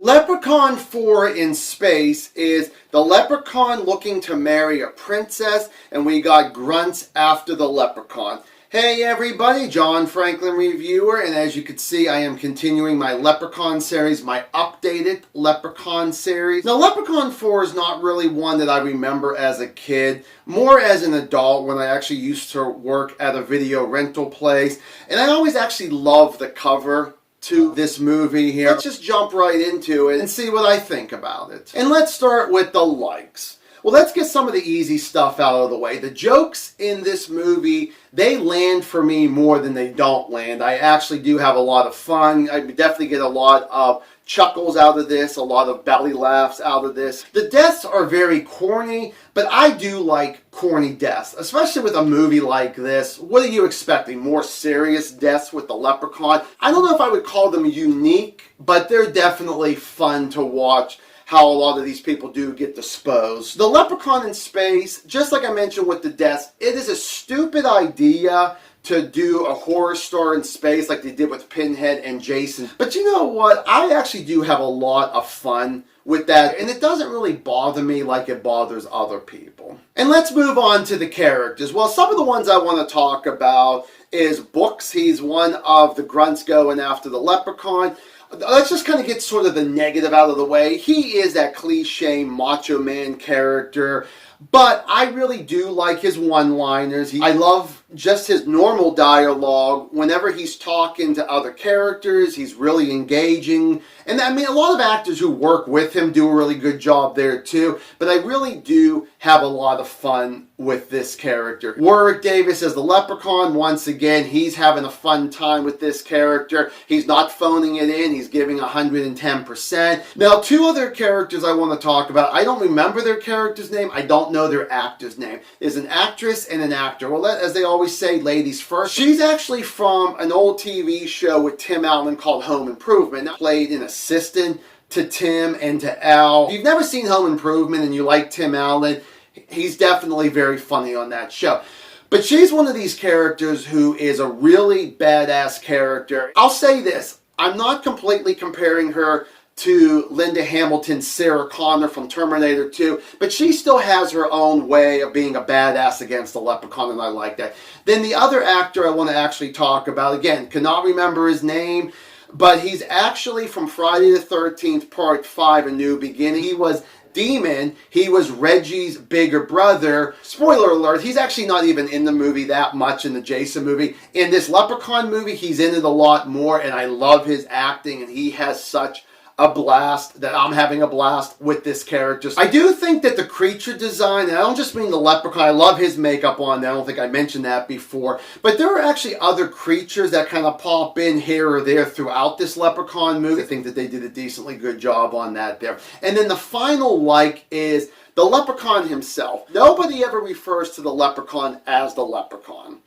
Leprechaun 4 in space is the leprechaun looking to marry a princess, and we got grunts after the leprechaun. Hey everybody, John Franklin Reviewer, and as you can see, I am continuing my Leprechaun series, my updated Leprechaun series. Now, Leprechaun 4 is not really one that I remember as a kid, more as an adult when I actually used to work at a video rental place, and I always actually loved the cover to this movie here. Let's just jump right into it and see what I think about it. And let's start with the likes. Well, let's get some of the easy stuff out of the way. The jokes in this movie, they land for me more than they don't land. I actually do have a lot of fun. I definitely get a lot of chuckles out of this, a lot of belly laughs out of this. The deaths are very corny, but I do like corny deaths, especially with a movie like this. What are you expecting? More serious deaths with the leprechaun? I don't know if I would call them unique, but they're definitely fun to watch how a lot of these people do get disposed. The Leprechaun in space, just like I mentioned with the deaths, it is a stupid idea to do a horror story in space like they did with Pinhead and Jason. But you know what? I actually do have a lot of fun with that, and it doesn't really bother me like it bothers other people. And let's move on to the characters. Well, some of the ones I want to talk about is Books. He's one of the grunts going after the leprechaun. Let's just kind of get sort of the negative out of the way. He is that cliche macho man character, but I really do like his one-liners. I love just his normal dialogue. Whenever he's talking to other characters, he's really engaging. And I mean, a lot of actors who work with him do a really good job there too, but I really do have a lot of fun with this character. Warwick Davis as the leprechaun, once again, he's having a fun time with this character. He's not phoning it in, he's giving 110%. Now, two other characters I want to talk about. I don't remember their character's name, I don't know their actor's name. There's an actress and an actor. Well, as they always say, ladies first. She's actually from an old TV show with Tim Allen called Home Improvement. Now, played an assistant to Tim and to Al. If you've never seen Home Improvement and you like Tim Allen, he's definitely very funny on that show. But she's one of these characters who is a really badass character. I'll say this, I'm not completely comparing her to Linda Hamilton's Sarah Connor from Terminator 2, but she still has her own way of being a badass against the leprechaun, and I like that. Then the other actor I want to actually talk about, again, cannot remember his name, but he's actually from Friday the 13th, Part 5, A New Beginning. He was Demon. He was Reggie's bigger brother. Spoiler alert, he's actually not even in the movie that much in the Jason movie. In this Leprechaun movie, he's in it a lot more, and I love his acting, and he has such a blast, that I'm having a blast with this character. I do think that the creature design, and I don't just mean the leprechaun, I love his makeup on there, I don't think I mentioned that before, but there are actually other creatures that kind of pop in here or there throughout this Leprechaun movie. I think that they did a decently good job on that there. And then the final like is the leprechaun himself. Nobody ever refers to the leprechaun as the leprechaun.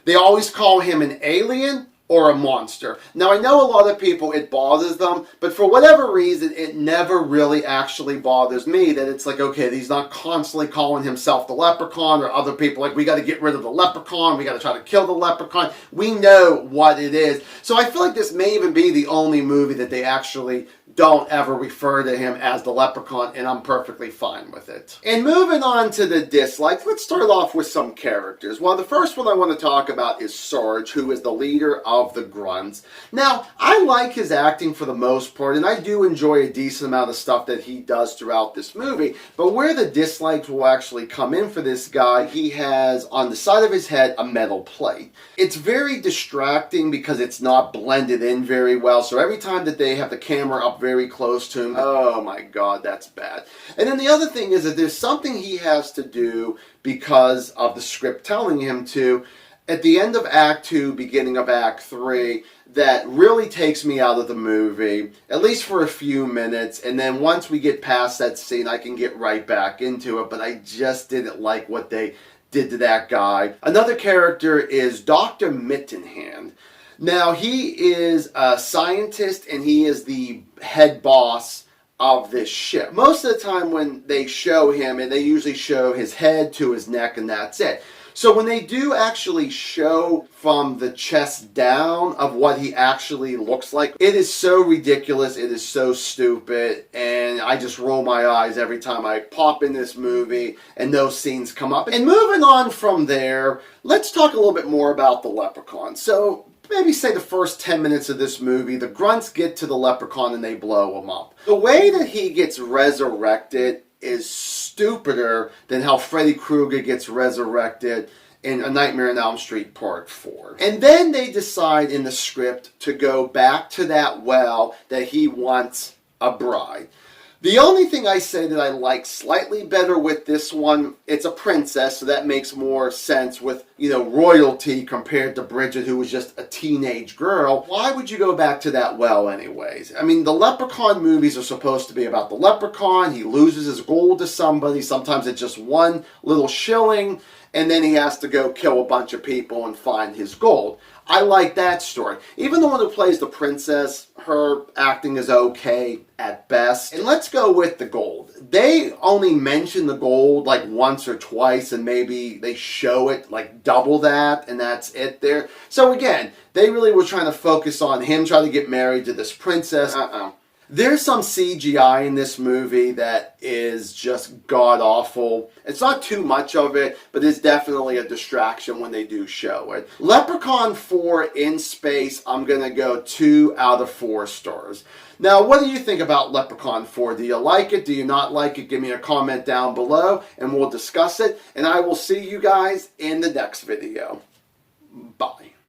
They always call him an alien or a monster. Now, I know a lot of people, it bothers them, but for whatever reason, it never really actually bothers me, that it's like, okay, he's not constantly calling himself the leprechaun, or other people like, we got to get rid of the leprechaun, we got to try to kill the leprechaun. We know what it is. So I feel like this may even be the only movie that they actually don't ever refer to him as the leprechaun, and I'm perfectly fine with it. And moving on to the dislikes, let's start off with some characters. Well, the first one I want to talk about is Sarge, who is the leader of the grunts. Now, I like his acting for the most part, and I do enjoy a decent amount of stuff that he does throughout this movie, but where the dislikes will actually come in for this guy, he has on the side of his head a metal plate. It's very distracting because it's not blended in very well, so every time that they have the camera up very close to him, oh my god, that's bad. And then the other thing is that there's something he has to do because of the script telling him to, at the end of Act 2, beginning of Act 3, that really takes me out of the movie, at least for a few minutes, and then once we get past that scene, I can get right back into it, but I just didn't like what they did to that guy. Another character is Dr. Mittenhand. Now, he is a scientist, and he is the head boss of this ship. Most of the time when they show him, and they usually show his head to his neck, and that's it. So when they do actually show from the chest down of what he actually looks like, it is so ridiculous, it is so stupid, and I just roll my eyes every time I pop in this movie and those scenes come up. And moving on from there, let's talk a little bit more about the Leprechaun. So maybe say the first 10 minutes of this movie, the grunts get to the Leprechaun and they blow him up. The way that he gets resurrected is stupider than how Freddy Krueger gets resurrected in A Nightmare on Elm Street Part 4. And then they decide in the script to go back to that well that he wants a bride. The only thing I say that I like slightly better with this one, it's a princess, so that makes more sense with, royalty compared to Bridget, who was just a teenage girl. Why would you go back to that well anyways? I mean, the Leprechaun movies are supposed to be about the Leprechaun. He loses his gold to somebody. Sometimes it's just one little shilling, and then he has to go kill a bunch of people and find his gold. I like that story. Even the one who plays the princess, her acting is okay at best. And let's go with the gold. They only mention the gold like once or twice, and maybe they show it like double that, and that's it there. So again, they really were trying to focus on him trying to get married to this princess. There's some CGI in this movie that is just god-awful. It's not too much of it, but it's definitely a distraction when they do show it. Leprechaun 4 in space, I'm going to go 2 out of 4 stars. Now, what do you think about Leprechaun 4? Do you like it? Do you not like it? Give me a comment down below, and we'll discuss it. And I will see you guys in the next video. Bye.